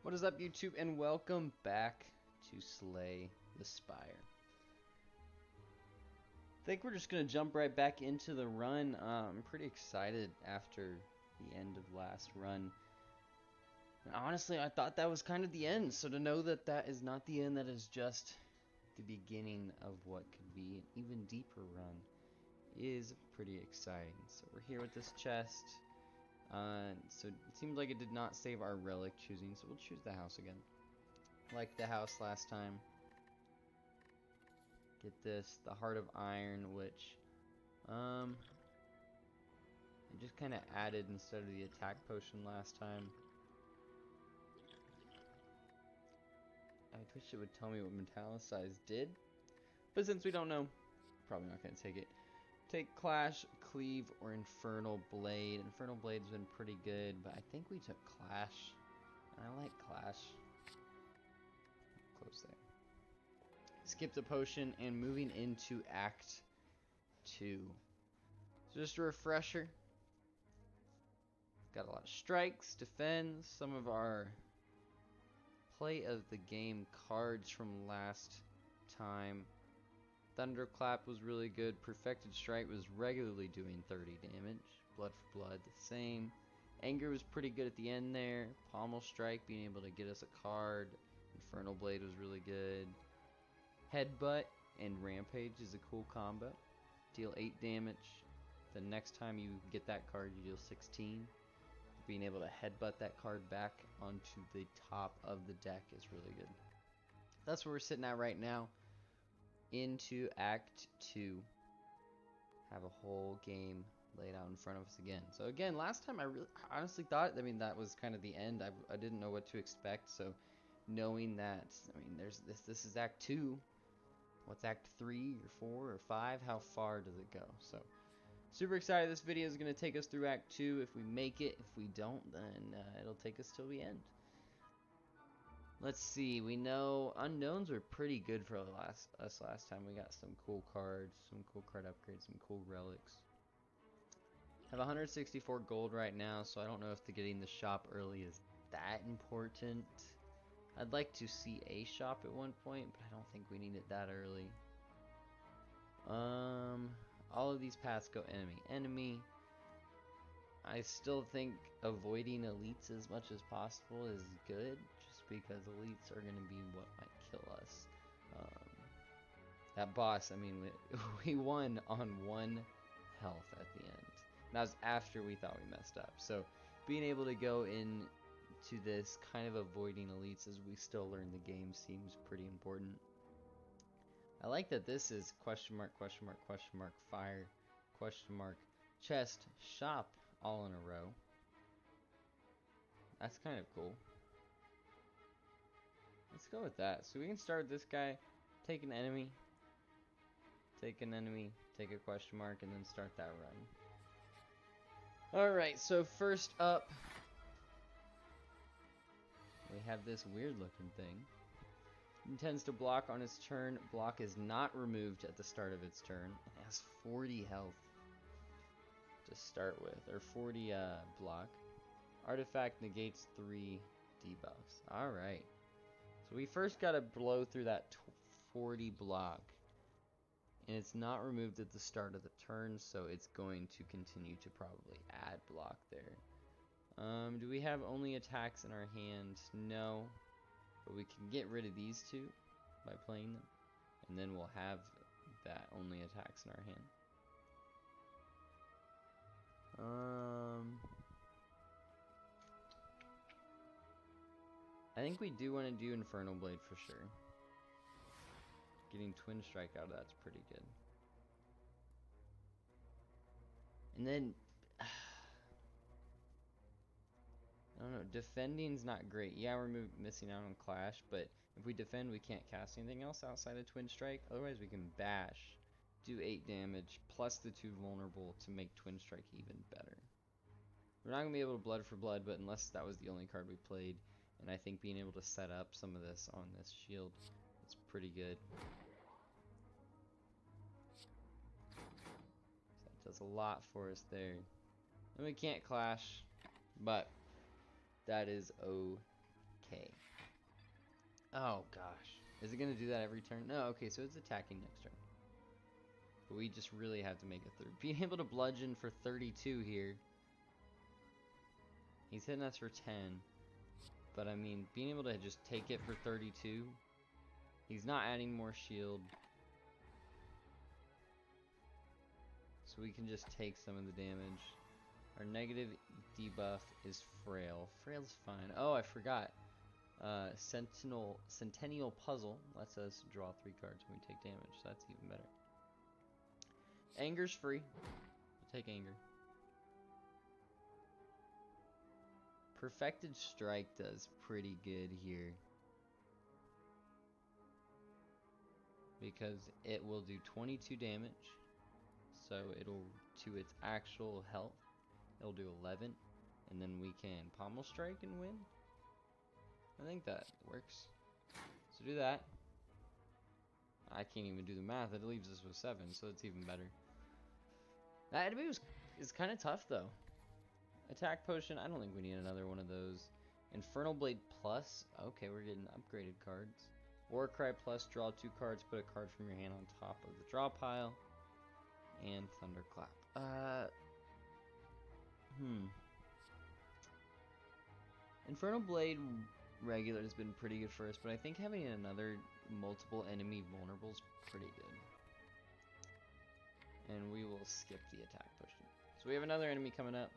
What is up, YouTube, and welcome back to Slay the Spire. I think we're just going to jump right back into the run. I'm pretty excited after the end of last run. And honestly, I thought that was kind of the end, so to know that that is not the end, that is just the beginning of what could be an even deeper run is pretty exciting. So we're here with this chest. So it seems like it did not save our relic choosing, so we'll choose the house again. Like the house last time. Get this, the Heart of Iron, which it just kind of added instead of the attack potion last time. I wish it would tell me what metallicize did, but since we don't know, probably not gonna take it. Take Clash, Cleave, or Infernal Blade. Infernal Blade's been pretty good, but I think we took Clash. I like Clash. Close there. Skip the potion and moving into Act 2. So just a refresher. Got a lot of strikes, defends, some of our play of the game cards from last time. Thunderclap was really good. Perfected Strike was regularly doing 30 damage. Blood for Blood, the same. Anger was pretty good at the end there. Pommel Strike being able to get us a card. Infernal Blade was really good. Headbutt and Rampage is a cool combo. Deal 8 damage. The next time you get that card, you deal 16. Being able to headbutt that card back onto the top of the deck is really good. That's where we're sitting at right now. Into Act 2. Have a whole game laid out in front of us again. So again, last time I honestly thought, that was kind of the end. I didn't know what to expect, so knowing that, there's this is Act 2. What's Act 3 or 4 or 5? How far does it go? So, super excited. This video is going to take us through Act 2. If we make it, if we don't, then it'll take us till the end. Let's see. We know unknowns were pretty good for us last time. We got some cool cards, some cool card upgrades, some cool relics. I have 164 gold right now, so I don't know if getting the shop early is that important. I'd like to see a shop at one point, but I don't think we need it that early. All of these paths go enemy. I still think avoiding elites as much as possible is good, just because elites are going to be what might kill us. That boss, we won on 1 health at the end. And that was after we thought we messed up. So being able to go in to this kind of avoiding elites as we still learn the game seems pretty important. I like that this is question mark, fire, question mark, chest, shop all in a row. That's kind of cool. Let's go with that. So we can start with this guy, take an enemy, take a question mark, and then start that run. Alright, so first up, we have this weird looking thing. Intends to block on its turn. Block is not removed at the start of its turn. It has 40 health to start with, or 40 block. Artifact negates 3 debuffs. Alright. So we first gotta blow through that 40 block. And it's not removed at the start of the turn, so it's going to continue to probably add block there. Do we have only attacks in our hand? No. But we can get rid of these two by playing them. And then we'll have that only attacks in our hand. I think we do want to do Infernal Blade for sure. Getting Twin Strike out of that's pretty good. And then I don't know, defending's not great. Yeah, we're missing out on Clash, but if we defend, we can't cast anything else outside of Twin Strike. Otherwise, we can bash, do 8 damage, plus the 2 vulnerable to make Twin Strike even better. We're not going to be able to Blood for Blood, but unless that was the only card we played, and I think being able to set up some of this on this shield is pretty good. So that does a lot for us there. And we can't Clash, but that is okay. Okay. Oh gosh. Is it gonna do that every turn? No, okay, so it's attacking next turn. But we just really have to make it through. Being able to bludgeon for 32 here. He's hitting us for 10. But I mean, being able to just take it for 32. He's not adding more shield. So we can just take some of the damage. Our negative debuff is Frail. Frail's fine. Oh, I forgot. Centennial Puzzle lets us draw 3 cards when we take damage, so that's even better. Anger's free. We'll take Anger. Perfected Strike does pretty good here. Because it will do 22 damage. So it'll, to its actual health, it'll do 11. And then we can Pommel Strike and win. I think that works. So do that. I can't even do the math. It leaves us with 7, so it's even better. That enemy is kind of tough, though. Attack Potion, I don't think we need another one of those. Infernal Blade Plus, okay, we're getting upgraded cards. Warcry Plus, draw 2 cards, put a card from your hand on top of the draw pile. And Thunderclap. Infernal Blade regular has been pretty good for us, but I think having another multiple enemy vulnerable is pretty good. And we will skip the attack potion. So we have another enemy coming up.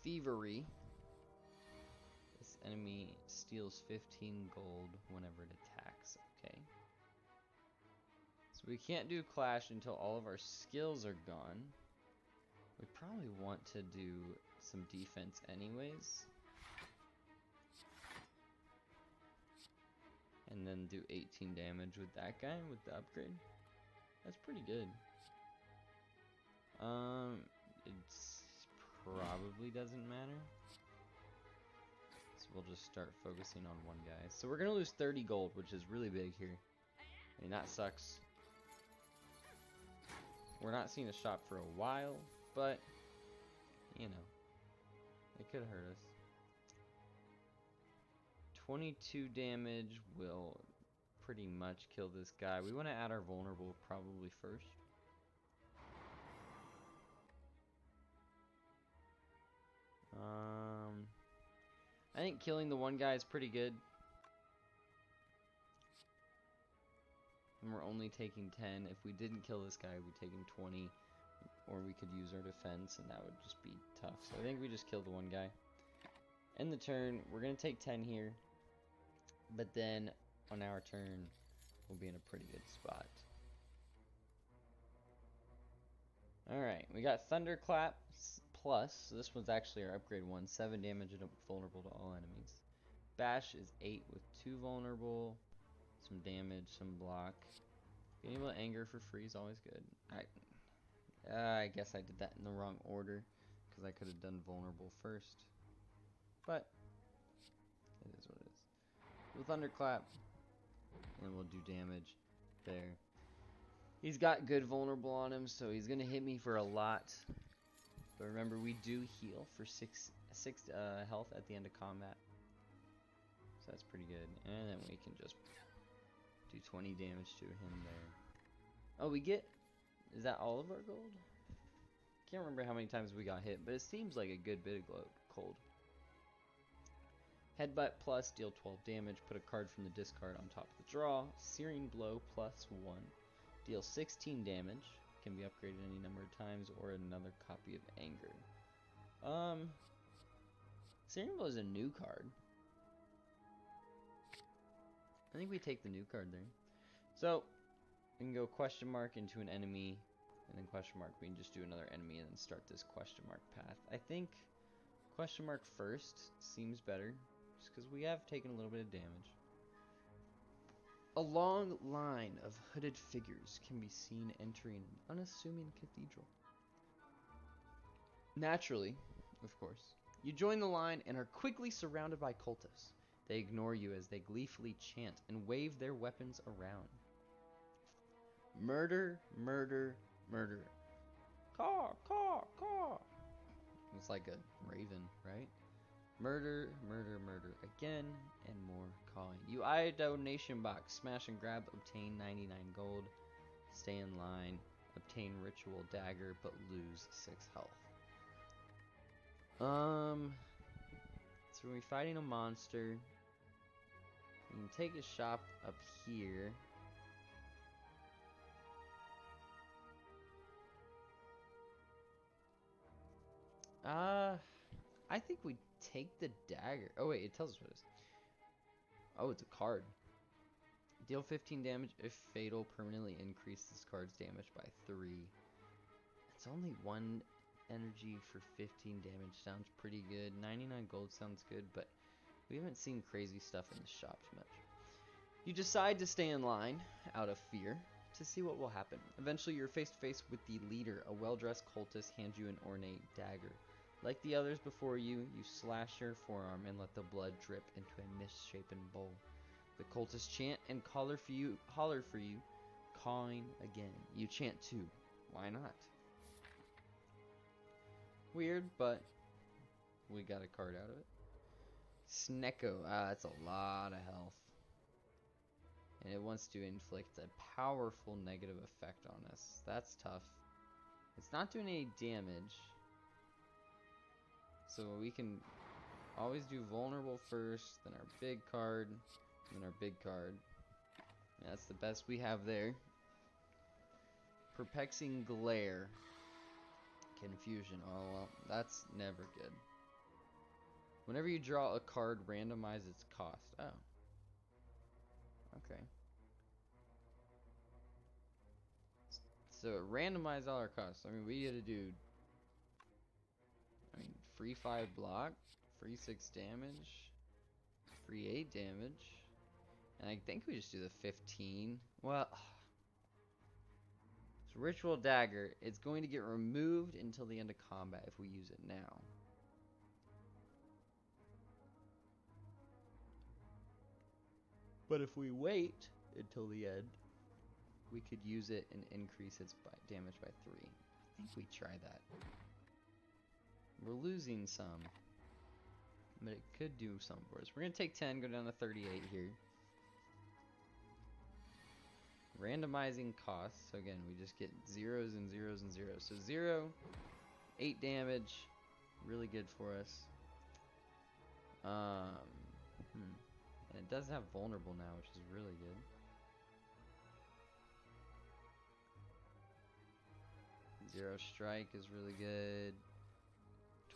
Thievery. This enemy steals 15 gold whenever it attacks. Okay. So we can't do Clash until all of our skills are gone. We probably want to do some defense anyways. And then do 18 damage with that guy with the upgrade. That's pretty good. It's probably doesn't matter. So we'll just start focusing on one guy. So we're gonna lose 30 gold, which is really big here. I mean, that sucks. We're not seeing a shop for a while, but you know, it could hurt us. 22 damage will pretty much kill this guy. We want to add our vulnerable probably first. I think killing the one guy is pretty good. And we're only taking 10. If we didn't kill this guy, we'd taking 20. Or we could use our defense, and that would just be tough. So I think we just kill the one guy. End the turn. We're going to take 10 here. But then, on our turn, we'll be in a pretty good spot. Alright, we got Thunderclap Plus. So this one's actually our upgrade one. 7 damage and vulnerable to all enemies. Bash is 8 with 2 vulnerable. Some damage, some block. Being able to anger for free is always good. I guess I did that in the wrong order. Because I could have done vulnerable first. But, it is what it is. We'll Thunderclap. And we'll do damage there. He's got good vulnerable on him, so he's going to hit me for a lot. But remember, we do heal for 6 health at the end of combat. So that's pretty good. And then we can just do 20 damage to him there. Oh, we get... Is that all of our gold? Can't remember how many times we got hit, but it seems like a good bit of gold. Headbutt Plus, deal 12 damage. Put a card from the discard on top of the draw. Searing Blow plus 1. Deal 16 damage. Can be upgraded any number of times, or another copy of Anger. Searing Blow is a new card. I think we take the new card there. So, we can go question mark into an enemy, and then question mark. We can just do another enemy and then start this question mark path. I think question mark first seems better, just because we have taken a little bit of damage. A long line of hooded figures can be seen entering an unassuming cathedral. Naturally, of course, you join the line and are quickly surrounded by cultists. They ignore you as they gleefully chant and wave their weapons around. Murder, murder, murder. Caw, caw, caw. It's like a raven, right? Murder, murder, murder again, and more calling. You eye a donation box, smash and grab, obtain 99 gold, stay in line, obtain ritual dagger, but lose 6 health. So we're fighting a monster. We can take a shop up here. I think we take the dagger. Oh wait, it tells us what it is. Oh, it's a card. Deal 15 damage if fatal, permanently increase this card's damage by 3. It's only 1 energy for 15 damage. Sounds pretty good. 99 gold sounds good, but we haven't seen crazy stuff in the shops much. You decide to stay in line out of fear to see what will happen. Eventually, you're face to face with the leader. A well-dressed cultist hands you an ornate dagger. Like the others before you, you slash your forearm and let the blood drip into a misshapen bowl. The cultists chant and holler for you, calling again. You chant too. Why not? Weird, but we got a card out of it. Snecko. That's a lot of health. And it wants to inflict a powerful negative effect on us. That's tough. It's not doing any damage. So we can always do vulnerable first, then our big card, then our big card. And that's the best we have there. Perplexing glare. Confusion. Oh well, that's never good. Whenever you draw a card, randomize its cost. Oh. Okay. So randomize all our costs. I mean, we had to do free 5 block, free 6 damage, free 8 damage, and I think we just do the 15. Well, so ritual dagger, it's going to get removed until the end of combat if we use it now. But if we wait until the end, we could use it and increase its damage by 3. I think we try that. We're losing some, but it could do something for us. We're going to take 10, go down to 38 here. Randomizing costs. So again, we just get zeros and zeros and zeros. So 0, 8 damage, really good for us. And it does have vulnerable now, which is really good. Zero strike is really good.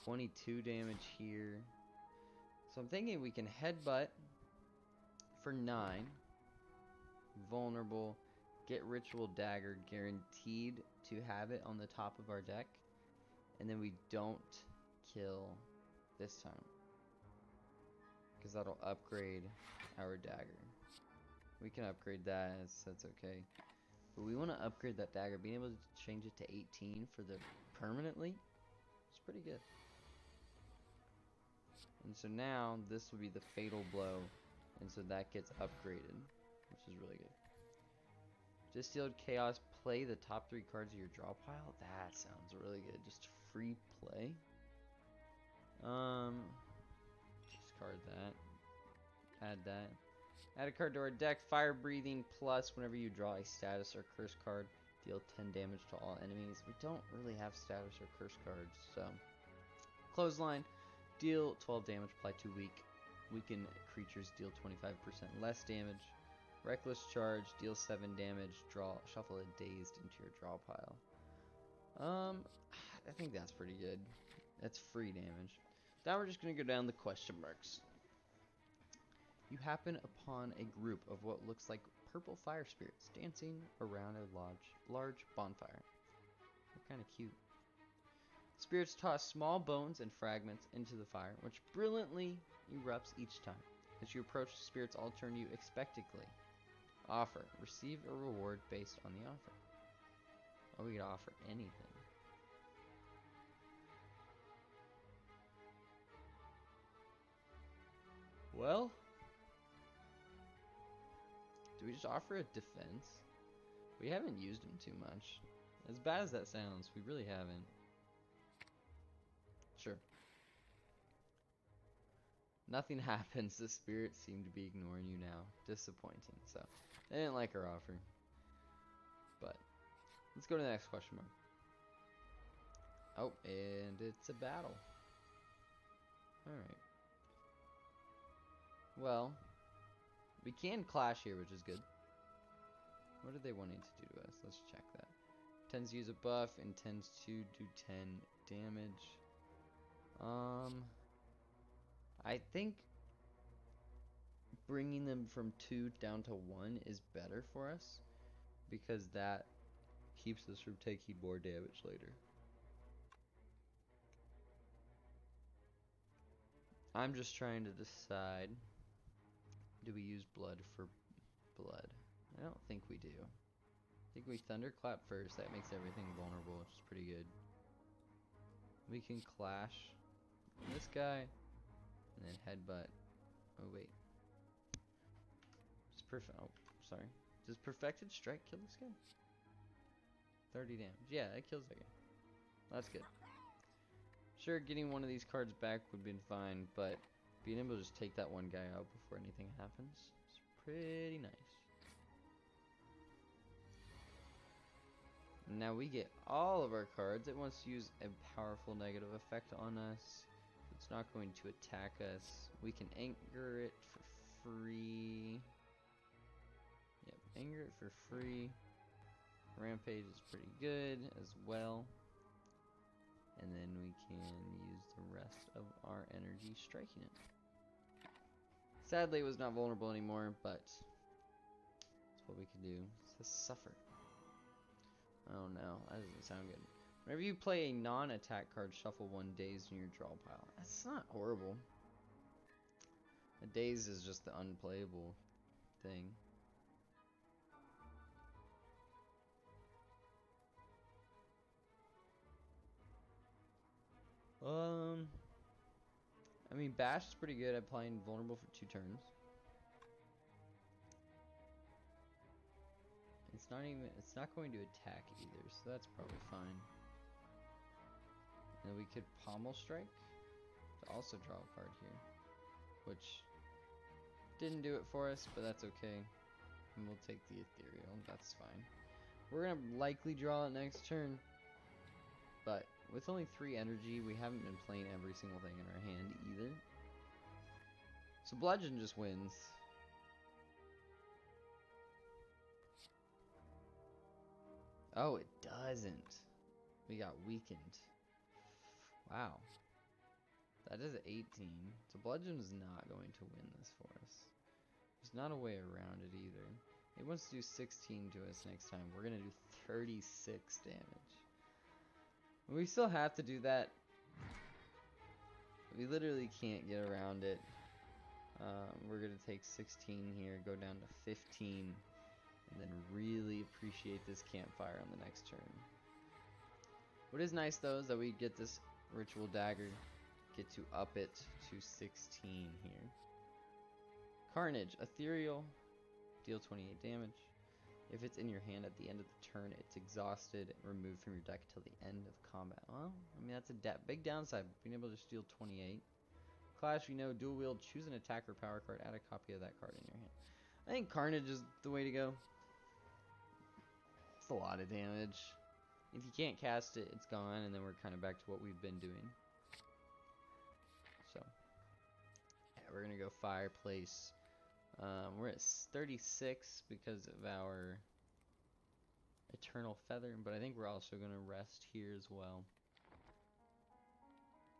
22 damage here. So I'm thinking we can headbutt for 9. Vulnerable. Get ritual dagger, guaranteed to have it on the top of our deck. And then we don't kill this time, because that'll upgrade our dagger. We can upgrade that, that's okay. But we want to upgrade that dagger. Being able to change it to 18 for the permanently, it's pretty good. And so now this will be the fatal blow, and so that gets upgraded, which is really good. Distilled Chaos, play the top 3 cards of your draw pile. That sounds really good. Just free play. Discard that. Add that. Add a card to our deck. Fire Breathing plus whenever you draw a status or curse card, deal 10 damage to all enemies. We don't really have status or curse cards, so. Clothesline, deal 12 damage, apply 2 weak. Weakened creatures deal 25% less damage. Reckless Charge, deal 7 damage, shuffle a dazed into your draw pile. I think that's pretty good. That's free damage. Now we're just going to go down the question marks. You happen upon a group of what looks like purple fire spirits dancing around a large bonfire. They're kind of cute. Spirits toss small bones and fragments into the fire, which brilliantly erupts each time. As you approach, the spirits all turn to you expectantly. Offer. Receive a reward based on the offer. Oh, we could offer anything. Well, do we just offer a defense? We haven't used them too much. As bad as that sounds, we really haven't. Sure. Nothing happens. The spirits seem to be ignoring you now. Disappointing. So, they didn't like our offer. But, let's go to the next question mark. Oh, and it's a battle. Alright. Well, we can clash here, which is good. What are they wanting to do to us? Let's check that. Tends to use a buff, intends to do 10 damage. I think bringing them from 2 down to 1 is better for us, because that keeps us from taking more damage later. I'm just trying to decide, do we use blood for blood? I don't think we do. I think we thunderclap first. That makes everything vulnerable, which is pretty good. We can clash this guy and then headbutt. Oh wait. Oh, sorry. Does perfected strike kill this guy? 30 damage. Yeah, it kills that guy. That's good. Sure, getting one of these cards back would have been fine, but being able to just take that one guy out before anything happens is pretty nice. Now we get all of our cards. It wants to use a powerful negative effect on us. It's not going to attack us. We can anger it for free. Yep, anger it for free. Rampage is pretty good as well. And then we can use the rest of our energy striking it. Sadly, it was not vulnerable anymore, but that's what we can do. It says suffer. Oh no, that doesn't sound good. Whenever you play a non-attack card, shuffle 1 daze in your draw pile. That's not horrible. A daze is just the unplayable thing. I mean, Bash is pretty good at playing vulnerable for 2 turns. It's not going to attack either, so that's probably fine. And then we could Pommel Strike to also draw a card here, which didn't do it for us, but that's okay. And we'll take the Ethereal, that's fine. We're gonna likely draw it next turn, but with only 3 energy, we haven't been playing every single thing in our hand either. So Bludgeon just wins. Oh, it doesn't. We got weakened. Wow. That is 18. So Bludgeon is not going to win this for us. There's not a way around it either. It wants to do 16 to us next time. We're going to do 36 damage. We still have to do that. We literally can't get around it. We're going to take 16 here, go down to 15, and then really appreciate this campfire on the next turn. What is nice though is that we get this ritual dagger, get to up it to 16 here. Carnage, ethereal, deal 28 damage. If it's in your hand at the end of the turn, it's exhausted, removed from your deck until the end of combat. Well, I mean, that's a big downside, being able to just deal 28. Clash, we know, dual wield, choose an attacker power card, add a copy of that card in your hand. I think Carnage is the way to go. It's a lot of damage. If you can't cast it, it's gone, and then we're kind of back to what we've been doing. So, yeah, we're going to go Fireplace. We're at 36 because of our Eternal Feather, but I think we're also going to rest here as well.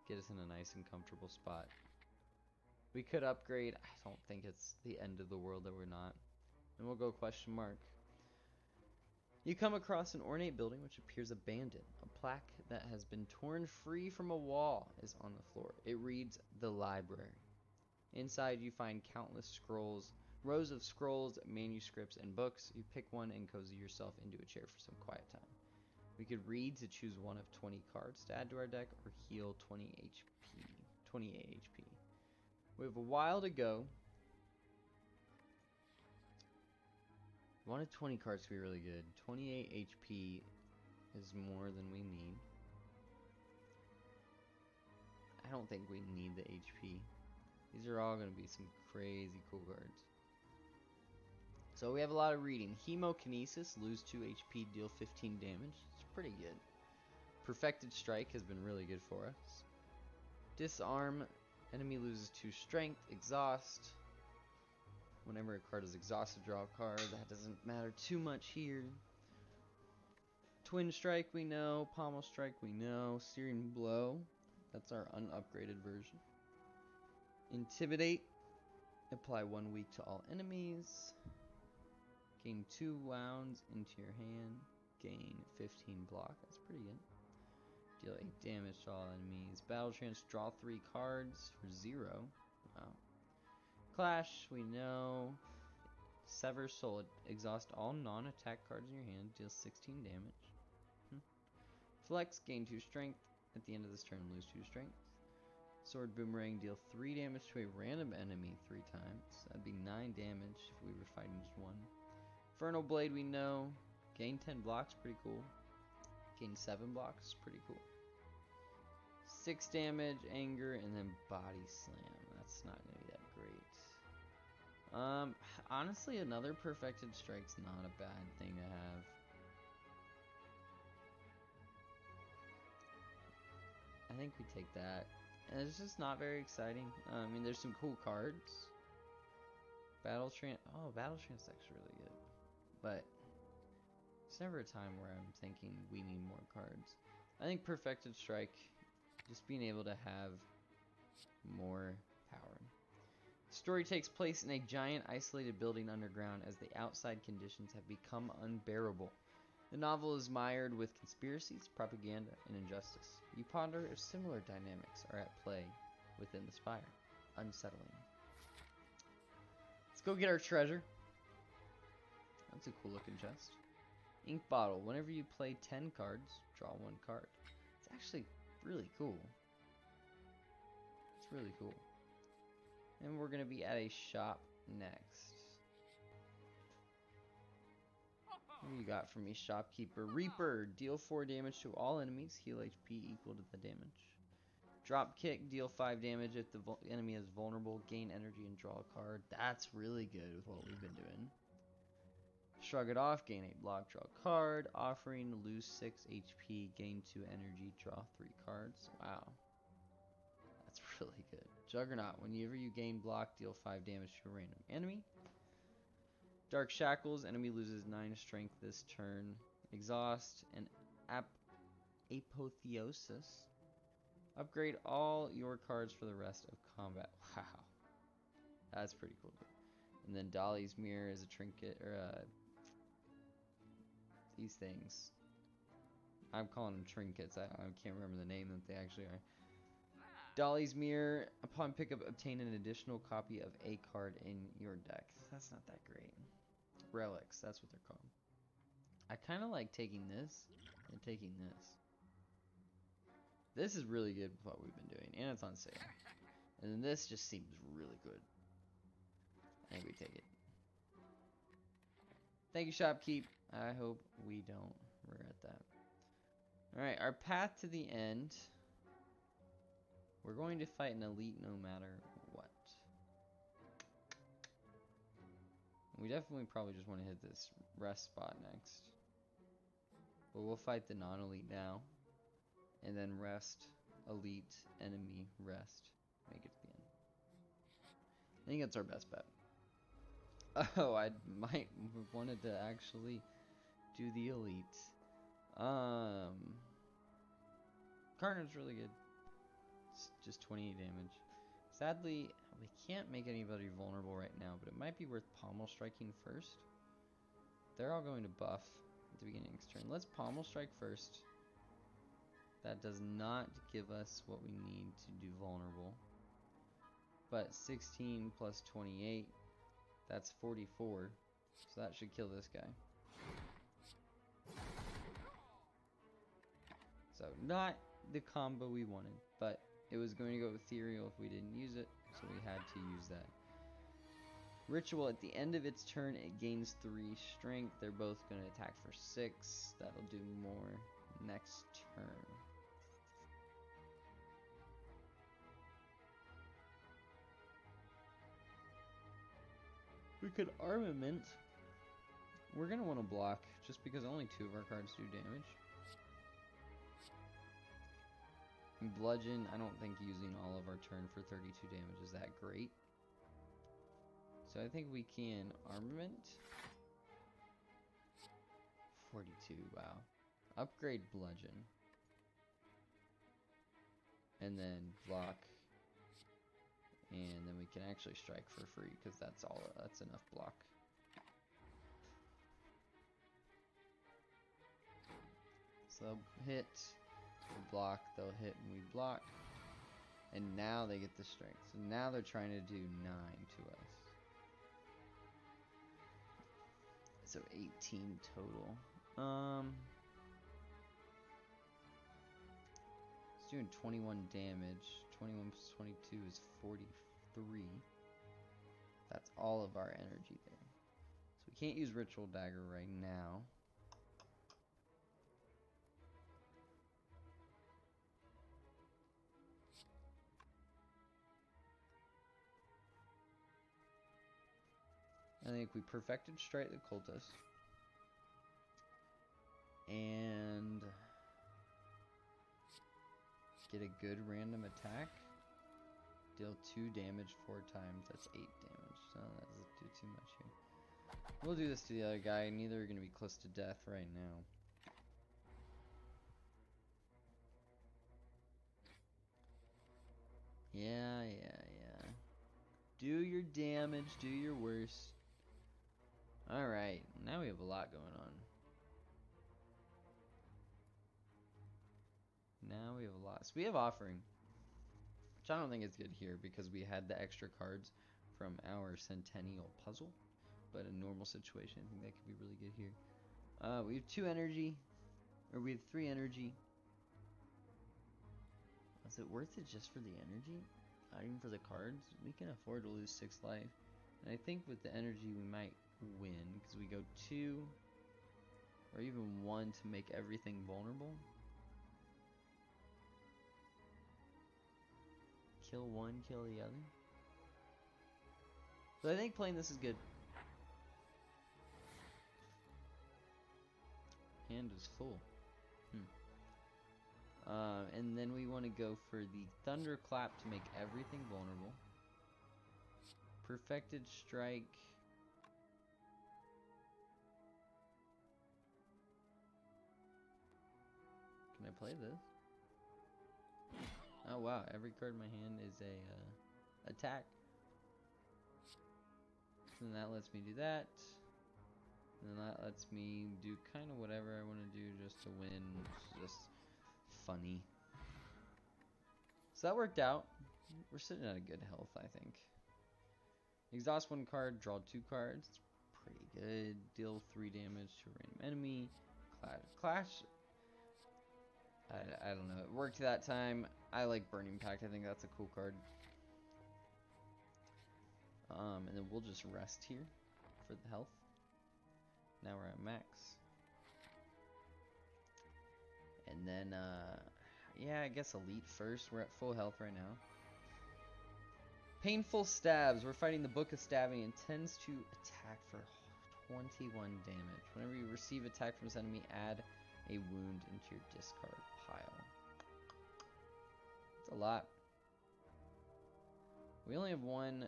Get us in a nice and comfortable spot. We could upgrade. I don't think it's the end of the world that we're not. And we'll go question mark. You come across an ornate building which appears abandoned. A plaque that has been torn free from a wall is on the floor. It reads, "The Library." Inside you find countless scrolls, rows of scrolls, manuscripts, and books. You pick one and cozy yourself into a chair for some quiet time. We could read to choose one of 20 cards to add to our deck, or heal 28 HP. We have a while to go. Wanted 20 cards to be really good. 28 HP is more than we need. I don't think we need the HP. These are all going to be some crazy cool cards. So we have a lot of reading. Hemokinesis, lose 2 HP, deal 15 damage. It's pretty good. Perfected Strike has been really good for us. Disarm, enemy loses 2 strength. Exhaust. Whenever a card is exhausted, draw a card. That doesn't matter too much here. Twin Strike we know. Pommel Strike we know. Searing Blow. That's our unupgraded version. Intimidate. Apply 1 weak to all enemies. Gain 2 wounds into your hand. Gain 15 block. That's pretty good. Deal 8 damage to all enemies. Battle Trance, draw 3 cards for 0. Wow. Clash, we know. Sever Soul, exhaust all non-attack cards in your hand. Deal 16 damage. Flex, gain 2 strength. At the end of this turn, lose 2 strength. Sword Boomerang, deal 3 damage to a random enemy 3 times. That'd be 9 damage if we were fighting just one. Infernal Blade, we know. Gain 10 blocks, pretty cool. Gain 7 blocks, pretty cool. 6 damage, Anger, and then Body Slam. That's not going to be that great. Honestly, another Perfected Strike's not a bad thing to have. I think we take that. And it's just not very exciting. I mean, there's some cool cards. Battle Trance is actually really good. But it's never a time where I'm thinking we need more cards. I think Perfected Strike, just being able to have more power. The story takes place in a giant isolated building underground as the outside conditions have become unbearable. The novel is mired with conspiracies, propaganda, and injustice. You ponder if similar dynamics are at play within the Spire. Unsettling. Let's go get our treasure. That's a cool looking chest. Ink Bottle. Whenever you play 10 cards, draw 1 card. It's actually really cool. It's really cool. And we're going to be at a shop next. What do you got for me, shopkeeper? Reaper. Deal 4 damage to all enemies. Heal HP equal to the damage. Drop Kick. Deal 5 damage if the enemy is vulnerable. Gain energy and draw a card. That's really good with what we've been doing. Shrug It Off. Gain 8 block. Draw a card. Offering. Lose 6 HP. Gain 2 energy. Draw 3 cards. Wow. That's really good. Juggernaut. Whenever you gain block, deal 5 damage to a random enemy. Dark Shackles. Enemy loses 9 strength this turn. Exhaust. And Apotheosis. Upgrade all your cards for the rest of combat. Wow. That's pretty cool. And then Dolly's Mirror is a trinket, or these things. I'm calling them trinkets. I can't remember the name that they actually are. Dolly's Mirror. Upon pickup, obtain an additional copy of a card in your deck. That's not that great. Relics. That's what they're called. I kind of like taking this and taking this. This is really good with what we've been doing, and it's on sale. And then this just seems really good. I think we take it. Thank you, shopkeep. I hope we don't regret that. Alright, our path to the end. We're going to fight an elite no matter what. We definitely probably just want to hit this rest spot next. But we'll fight the non-elite now. And then rest, elite, enemy, rest. Make it to the end. I think that's our best bet. Oh, I might have wanted to actually do the elite. Carnage's really good. It's just 28 damage. Sadly, we can't make anybody vulnerable right now, but it might be worth pommel striking first. They're all going to buff at the beginning of next turn. Let's pommel strike first. That does not give us what we need to do vulnerable. But 16 plus 28, that's 44. So that should kill this guy. So not the combo we wanted, but it was going to go ethereal if we didn't use it, so we had to use that. Ritual, at the end of its turn, it gains 3 strength. They're both going to attack for 6. That'll do more next turn. We could armament. We're gonna want to block just because only 2 of our cards do damage. Bludgeon, I don't think using all of our turn for 32 damage is that great. So I think we can armament. 42, wow. Upgrade bludgeon. And then block. And then we can actually strike for free because that's enough block. So they'll hit, we block, they'll hit and we block. And now they get the strength. So now they're trying to do 9 to us. So 18 total. It's doing 21 damage. 21 plus 22 is 43. That's all of our energy there. So we can't use Ritual Dagger right now. I think we perfected Strike the Cultist. And get a good random attack. Deal 2 damage 4 times. That's 8 damage. So that doesn't do too much here. We'll do this to the other guy. Neither are going to be close to death right now. Yeah. Do your damage. Do your worst. Alright. Now we have a lot going on. Now we have a lot. So we have Offering. Which I don't think is good here because we had the extra cards from our Centennial Puzzle. But in a normal situation, I think that could be really good here. We have 2 energy. Or we have 3 energy. Is it worth it just for the energy? Not even for the cards? We can afford to lose 6 life. And I think with the energy we might win. Because we go 2 or even 1 to make everything vulnerable. Kill one, kill the other. So I think playing this is good. Hand is full. And then we want to go for the Thunderclap to make everything vulnerable. Perfected Strike. Can I play this? Oh wow, every card in my hand is a attack. And that lets me do that. And that lets me do kind of whatever I want to do just to win. It's just funny. So that worked out. We're sitting at a good health, I think. Exhaust 1 card, draw 2 cards. It's pretty good. Deal 3 damage to a random enemy. Clash. I don't know. It worked that time. I like Burning Pact. I think that's a cool card. And then we'll just rest here for the health. Now we're at max. And then, yeah, I guess Elite first. We're at full health right now. Painful Stabs. We're fighting the Book of Stabbing. Intends to attack for 21 damage. Whenever you receive attack from this enemy, add a wound into your discard pile. It's a lot. We only have 1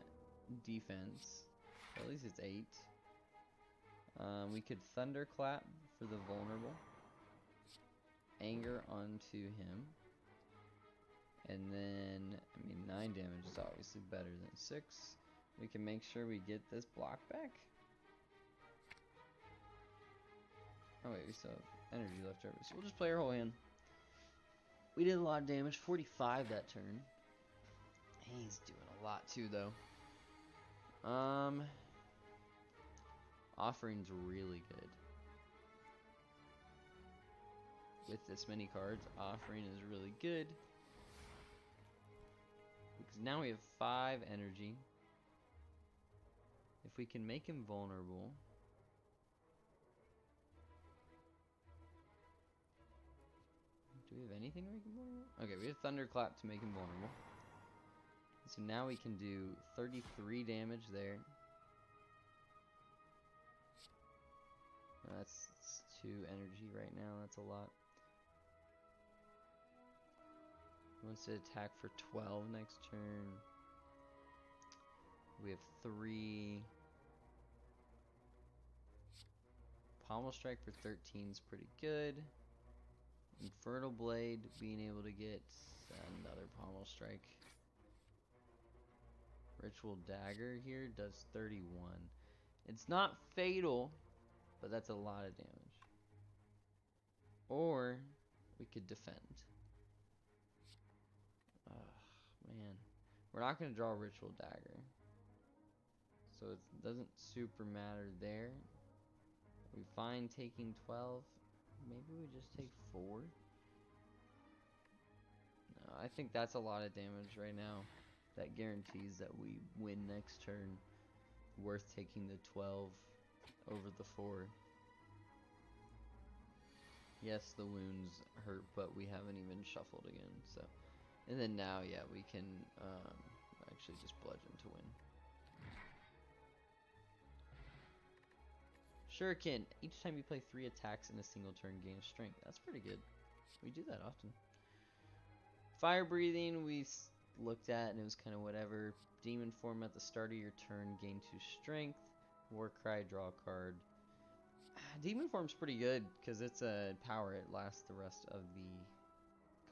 defense. So at least it's 8. We could Thunderclap for the vulnerable. Anger onto him. And then, I mean, 9 damage is obviously better than 6. We can make sure we get this block back. Oh wait, we still have energy left over. So we'll just play our whole hand. We did a lot of damage, 45 that turn. He's doing a lot too, though. Offering's really good. With this many cards, Offering is really good. Because now we have 5 energy. If we can make him vulnerable. Do we have anything we can vulnerable? Okay, we have Thunderclap to make him vulnerable. So now we can do 33 damage there. That's 2 energy right now. That's a lot. He wants to attack for 12 next turn. We have 3. Pommel Strike for 13 is pretty good. Infernal Blade, being able to get another Pommel Strike. Ritual Dagger here does 31. It's not fatal, but that's a lot of damage. Or we could defend. Man. We're not going to draw Ritual Dagger. So it doesn't super matter there. We find taking 12. Maybe we just take 4. No, I think that's a lot of damage right now. That guarantees that we win next turn. Worth taking the 12 over the 4. Yes, the wounds hurt, but we haven't even shuffled again. So, and then now, yeah, we can actually just bludgeon to win. Shuriken. Each time you play 3 attacks in a single turn, gain strength. That's pretty good. We do that often. Fire breathing we looked at and it was kind of whatever. Demon form at the start of your turn, gain 2 strength. Warcry, draw a card. Demon form's pretty good because it's a power. It lasts the rest of the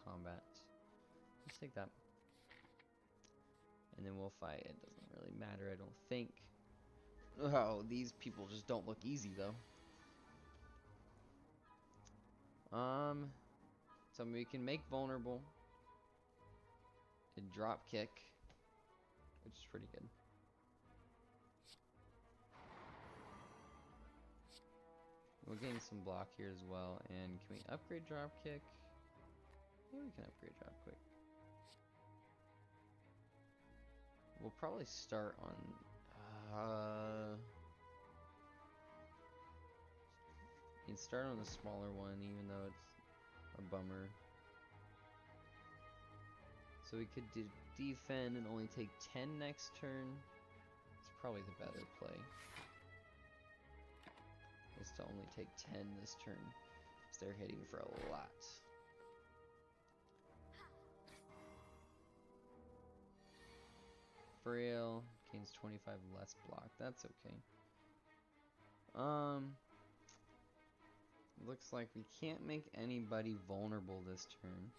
combat. Let's take that. And then we'll fight. It doesn't really matter, I don't think. Oh, these people just don't look easy though. So we can make vulnerable. And drop kick, which is pretty good. We'll gain some block here as well. And can we upgrade drop kick? Yeah, we can upgrade drop kick. We'll probably start on you can start on the smaller one, even though it's a bummer. So we could defend and only take 10 next turn. It's probably the better play. Is to only take 10 this turn, because they're hitting for a lot. Frail gains 25 less block. That's okay. Looks like we can't make anybody vulnerable this turn,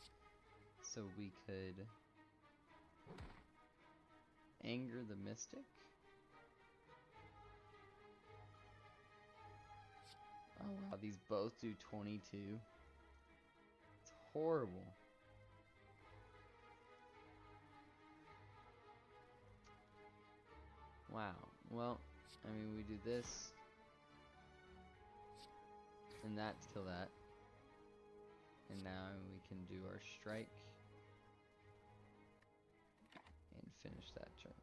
so we could anger the mystic. Oh wow, these both do 22. It's horrible. Wow. Well, I mean, we do this. And that to kill that. And now we can do our strike. And finish that turn.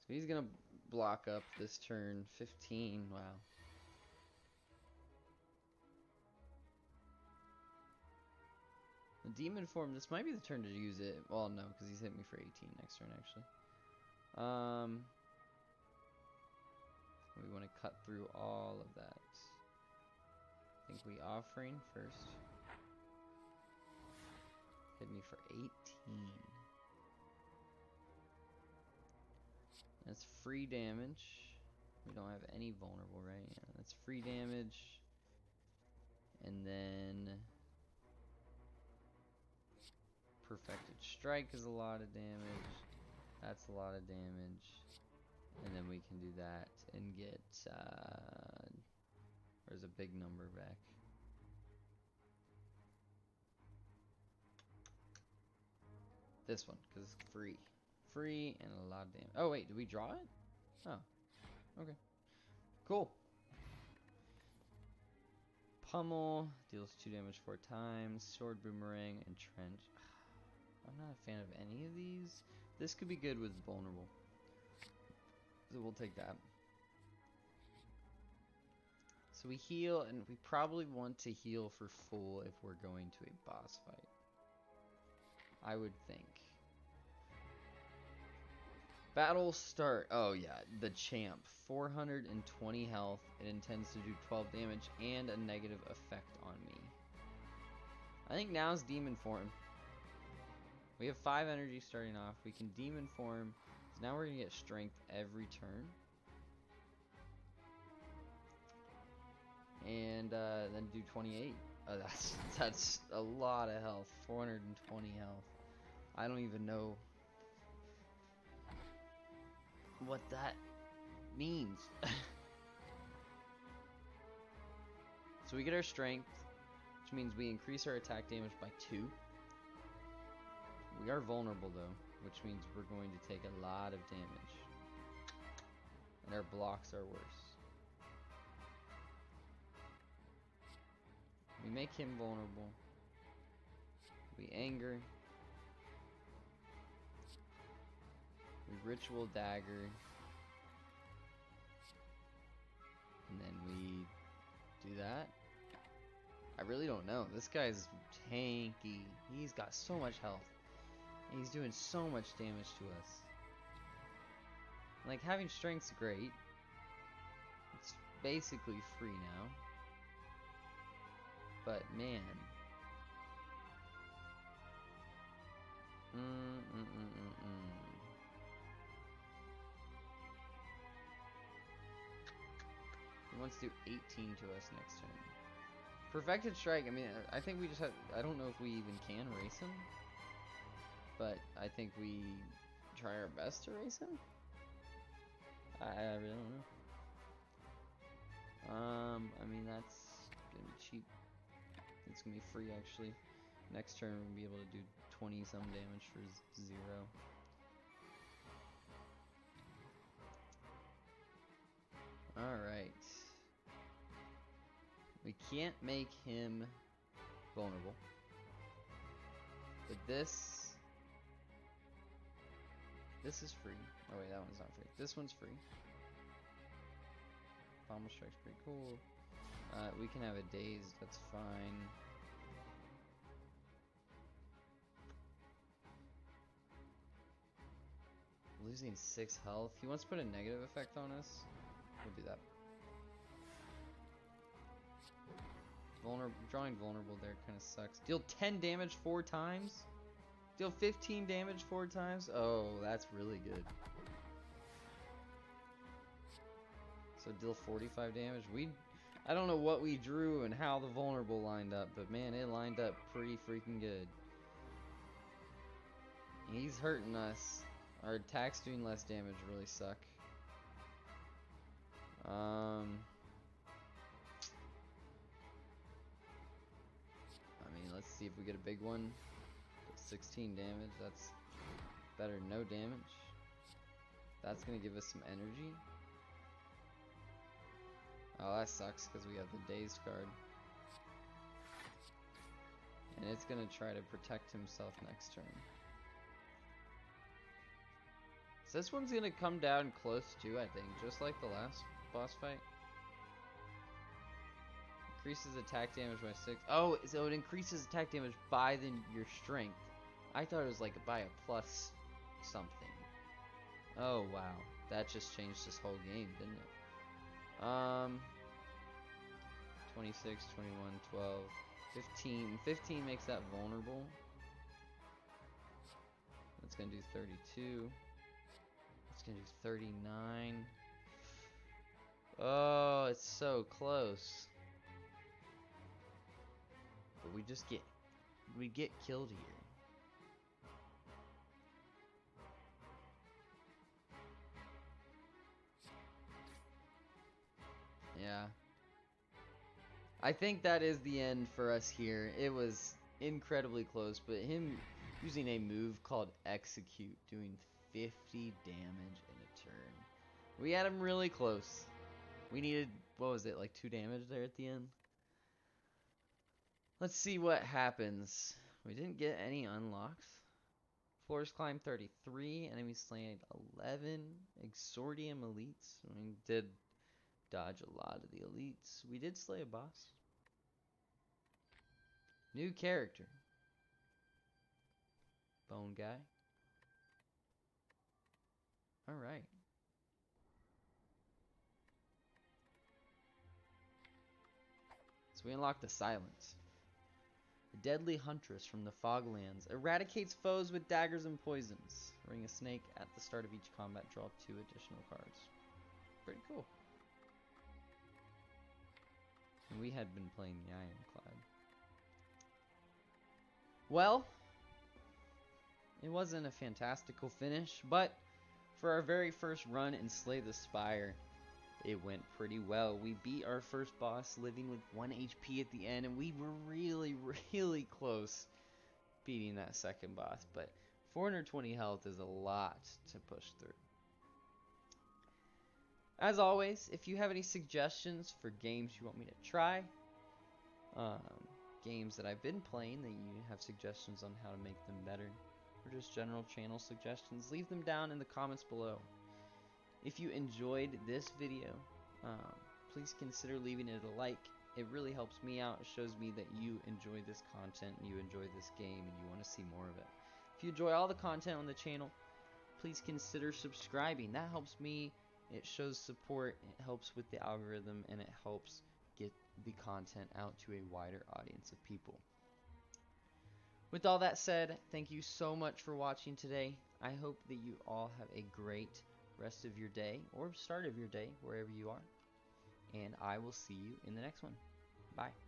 So he's gonna block up this turn. 15, wow. The demon form, this might be the turn to use it. Well, no, because he's hit me for 18 next turn, actually. We want to cut through all of that. I think we offering first. Hit me for 18. That's free damage. We don't have any vulnerable, right? Yeah, that's free damage. And then Perfected Strike is a lot of damage. That's a lot of damage. And then we can do that and get, where's a big number back? This one, because it's free. Free and a lot of damage. Oh wait, did we draw it? Oh, okay. Cool. Pummel, deals 2 damage 4 times. Sword Boomerang and Trench. I'm not a fan of any of these. This could be good with vulnerable. So we'll take that. So we heal, and we probably want to heal for full if we're going to a boss fight. I would think. Battle start. Oh yeah, the champ. 420 health. It intends to do 12 damage and a negative effect on me. I think now's demon form. We have 5 energy starting off. We can demon form. So now we're gonna get strength every turn. And then do 28. Oh, that's a lot of health. 420 health. I don't even know what that means. So we get our strength, which means we increase our attack damage by 2. We are vulnerable though, which means we're going to take a lot of damage. And our blocks are worse. We make him vulnerable. We anger. We ritual dagger. And then we do that. I really don't know. This guy's tanky. He's got so much health. And he's doing so much damage to us. Like, having strength's great. It's basically free now. But man. He wants to do 18 to us next turn. Perfected Strike, I mean, I think we just have, I don't know if we even can race him. But I think we try our best to race him. I really don't know. I mean, that's gonna be cheap. It's gonna be free actually. Next turn we'll be able to do 20 some damage for 0. Alright. We can't make him vulnerable. But this is free. Oh wait, that one's not free. This one's free. Pommel Strike's pretty cool. We can have a daze, that's fine. Losing 6 health. He wants to put a negative effect on us. We'll do that. Drawing vulnerable there kind of sucks. Deal 10 damage 4 times? Deal 15 damage 4 times? Oh, that's really good. So deal 45 damage. I don't know what we drew and how the vulnerable lined up, but man, it lined up pretty freaking good. He's hurting us. Our attacks doing less damage really suck. I mean, let's see if we get a big one. 16 damage, that's better than no damage. That's gonna give us some energy. Oh, that sucks because we have the Dazed card. And it's gonna try to protect himself next turn. So this one's gonna come down close too, I think, just like the last boss fight. Increases attack damage by 6. Oh, so it increases attack damage by your strength. I thought it was like by a plus something. Oh wow, that just changed this whole game, didn't it? 26, 21, 12, 15. 15 makes that vulnerable. That's gonna do 32. It's gonna do 39. Oh, it's so close. But we get killed here. Yeah. I think that is the end for us here. It was incredibly close, but him using a move called Execute, doing 50 damage in a turn. We had him really close. We needed, what was it, like 2 damage there at the end? Let's see what happens. We didn't get any unlocks. Floors climb 33, enemies slain 11, Exordium elites. We did dodge a lot of the elites. We did slay a boss. New character. Bone guy. Alright. So we unlock the Silence. The deadly huntress from the Foglands eradicates foes with daggers and poisons. Ring a snake at the start of each combat. Draw 2 additional cards. Pretty cool. And we had been playing the Ironclad. Well, it wasn't a fantastical finish, but for our very first run in Slay the Spire, it went pretty well. We beat our first boss, living with 1 HP at the end, and we were really, really close beating that second boss, but 420 health is a lot to push through. As always, if you have any suggestions for games you want me to try, games that I've been playing that you have suggestions on how to make them better, or just general channel suggestions, leave them down in the comments below. If you enjoyed this video, please consider leaving it a like. It really helps me out. It shows me that you enjoy this content, you enjoy this game, and you want to see more of it. If you enjoy all the content on the channel, please consider subscribing. That helps me. It shows support. It helps with the algorithm, and it helps get the content out to a wider audience of people. With all that said, thank you so much for watching today. I hope that you all have a great rest of your day, or start of your day, wherever you are. And I will see you in the next one. Bye.